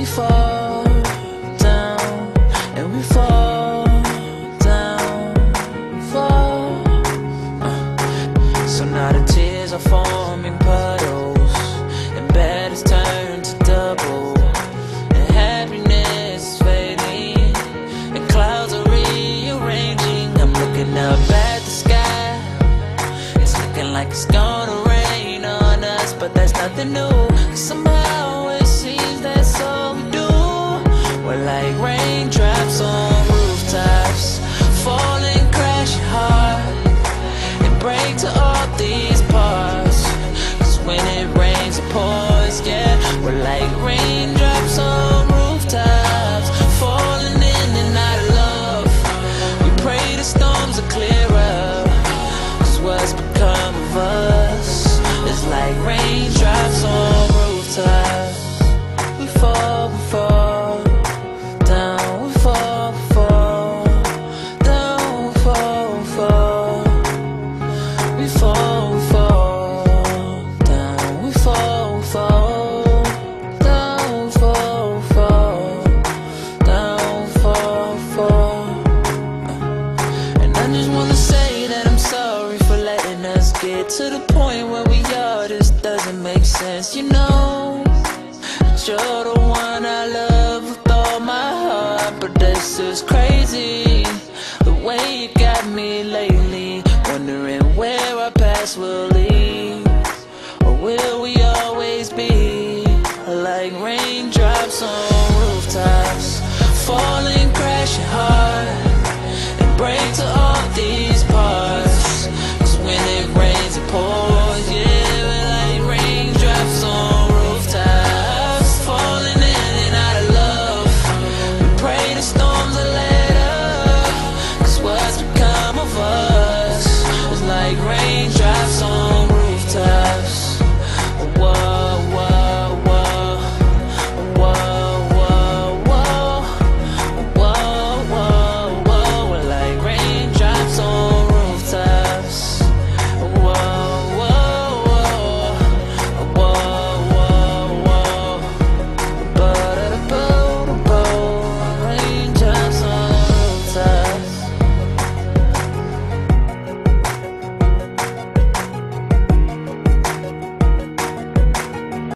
fall down, and we fall down, fall. So now the tears are forming puddles, and bad is turned to double, and happiness is fading, and clouds are rearranging. I'm looking up at the sky, it's looking like it's gonna rain on us, but that's nothing new. Somehow it seems that's all we do. We're like raindrops on rooftops, falling, crashing hard, and break to all these parts. Cause when it rains it pours, yeah. We're like raindrops on rooftops, falling in and out of love. We pray the storms will clear up, cause what's become of us is like raindrops on rooftops. We fall, down, we fall, down, we fall. We fall, down, we fall, down, we fall, down, we fall. And I just wanna say that I'm sorry for letting us get to the point where we are. This doesn't make sense, you know. You're the one I love with all my heart, but this is crazy, the way you got me lately. Wondering where our past will lead, or will we always be like raindrops on rooftops, falling, crashing hard, and break to all these parts.